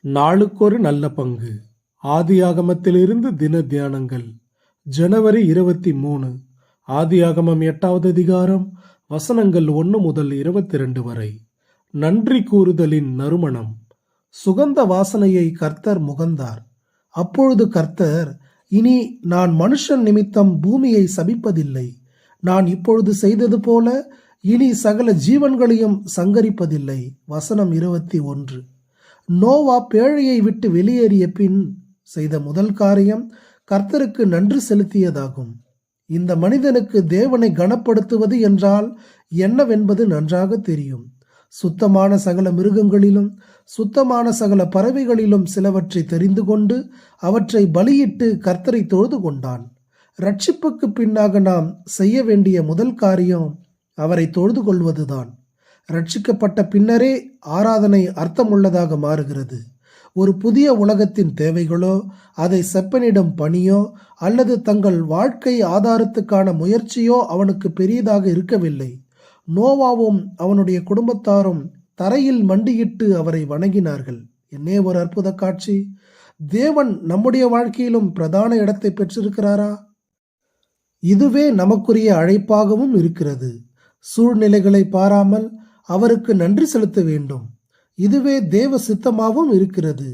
நாளுக்கொரு நல்ல பங்கு. ஆதியாகமத்திலிருந்து தின தியானங்கள். ஜனவரி 23. ஆதியாகமம் 8வது அதிகாரம், வசனங்கள் 1 முதல் 22 வரை. நன்றி கூறுதலின் நறுமணம். சுகந்த வாசனையை கர்த்தர் முகந்தார். அப்பொழுது கர்த்தர், இனி நான் மனுஷன் நிமித்தம் பூமியை சபிப்பதில்லை. நான் இப்பொழுது செய்தது போல இனி சகல ஜீவன்களையும் சங்கரிப்பதில்லை. வசனம் 21. நோவா பேழையை விட்டு வெளியேறிய பின் செய்த முதல் காரியம் கர்த்தருக்கு நன்றி செலுத்தியதாகும். இந்த மனிதனுக்கு தேவனை கனப்படுத்துவது என்றால் என்னவென்பது நன்றாக தெரியும். சுத்தமான சகல மிருகங்களிலும் சுத்தமான சகல பறவைகளிலும் சிலவற்றை தெரிந்து கொண்டு அவற்றை பலியிட்டு கர்த்தரை தொழுது கொண்டான். ரட்சிப்புக்கு பின்னாக நாம் செய்ய வேண்டிய முதல் காரியம் அவரை தொழுது கொள்வதுதான். ரட்சிக்கப்பட்ட பின்னரே ஆராதனை அர்த்தமுள்ளதாக மாறுகிறது. ஒரு புதிய உலகத்தின் தேவைகளோ, அதை செப்பனிடும் பணியோ அல்லது தங்கள் வாழ்க்கை ஆதாரத்துக்கான முயற்சியோ அவனுக்கு பெரியதாக இருக்கவில்லை. நோவாவும் அவனுடைய குடும்பத்தாரும் தரையில் மண்டியிட்டு அவரை வணங்கினார்கள். என்னே ஒரு அற்புத காட்சி! தேவன் நம்முடைய வாழ்க்கையிலும் பிரதான இடத்தை பெற்றிருக்கிறாரா? இதுவே நமக்குரிய அழைப்பாகவும் இருக்கிறது. சூழ்நிலைகளை பாராமல் அவருக்கு நன்றி செலுத்த வேண்டும். இதுவே தேவ சித்தமாகவும் இருக்கிறது.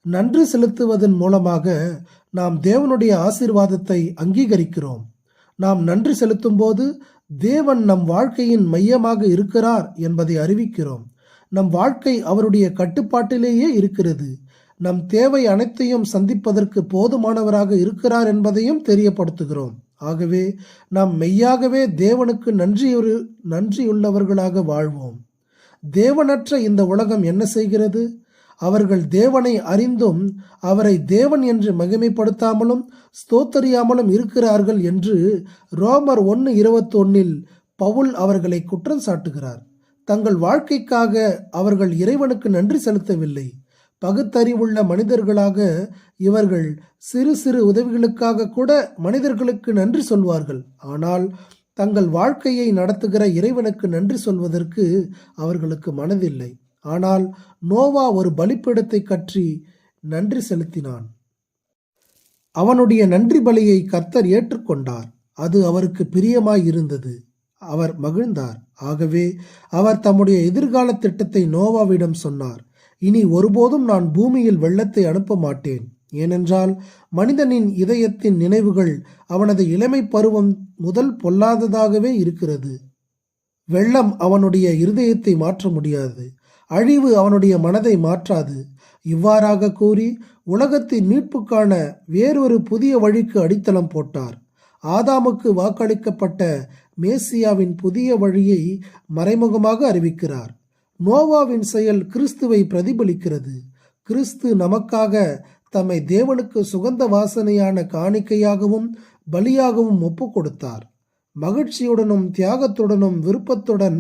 நன்றி செலுத்துவதன் மூலமாக நாம் தேவனுடைய ஆசீர்வாதத்தை அங்கீகரிக்கிறோம். நாம் நன்றி செலுத்தும் போது தேவன் நம் வாழ்க்கையின் மையமாக இருக்கிறார் என்பதை அறிவிக்கிறோம். நம் வாழ்க்கை அவருடைய கட்டுப்பாட்டிலேயே இருக்கிறது. நம் தேவை அனைத்தையும் சந்திப்பதற்கு போதுமானவராக இருக்கிறார் என்பதையும் தெரியப்படுத்துகிறோம். ஆகவே நாம் மெய்யாகவே தேவனுக்கு நன்றியுள்ளவர்களாக வாழ்வோம். தேவனற்ற இந்த உலகம் என்ன செய்கிறது? அவர்கள் தேவனை அறிந்தும் அவரை தேவன் என்று மகிமைப்படுத்தாமலும் ஸ்தோத்தரியாமலும் இருக்கிறார்கள் என்று ரோமர் 1:21 பவுல் அவர்களை குற்றம் சாட்டுகிறார். தங்கள் வாழ்க்கைக்காக அவர்கள் இறைவனுக்கு நன்றி செலுத்தவில்லை. பகுத்தறிவுள்ள மனிதர்களாக இவர்கள் சிறு சிறு உதவிகளுக்காக கூட மனிதர்களுக்கு நன்றி சொல்வார்கள். ஆனால் தங்கள் வாழ்க்கையை நடத்துகிற இறைவனுக்கு நன்றி சொல்வதற்கு அவர்களுக்கு மனதில்லை. ஆனால் நோவா ஒரு பலிபீடத்தை கற்றி நன்றி செலுத்தினான். அவனுடைய நன்றி பலியை கர்த்தர் ஏற்றுக்கொண்டார். அது அவருக்கு பிரியமாய் இருந்தது. அவர் மகிழ்ந்தார். ஆகவே அவர் தம்முடைய எதிர்கால திட்டத்தை நோவாவிடம் சொன்னார். இனி ஒருபோதும் நான் பூமியில் வெள்ளத்தை அனுப்ப மாட்டேன். ஏனென்றால் மனிதனின் இதயத்தின் நினைவுகள் அவனது இளமை பருவம் முதல் பொல்லாததாகவே இருக்கிறது. வெள்ளம் அவனுடைய இருதயத்தை மாற்ற முடியாது. அழிவு அவனுடைய மனதை மாற்றாது. இவ்வாறாக கூறி உலகத்தின் மீட்புக்கான வேறொரு புதிய வழிக்கு அடித்தளம் போட்டார். ஆதாமுக்கு வாக்களிக்கப்பட்ட மேசியாவின் புதிய வழியை மறைமுகமாக அறிவிக்கிறார். நோவாவின் செயல் கிறிஸ்துவை பிரதிபலிக்கிறது. கிறிஸ்து நமக்காக தம்மை தேவனுக்கு சுகந்த வாசனையான காணிக்கையாகவும் பலியாகவும் ஒப்பு கொடுத்தார். மகிழ்ச்சியுடனும் தியாகத்துடனும் விருப்பத்துடன்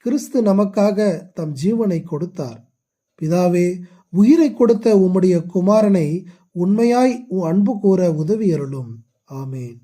கிறிஸ்து நமக்காக தம் ஜீவனை கொடுத்தார். பிதாவே, உயிரை கொடுத்த உம்முடைய குமாரனை உண்மையாய் அன்பு கூற உதவியருளும். ஆமேன்.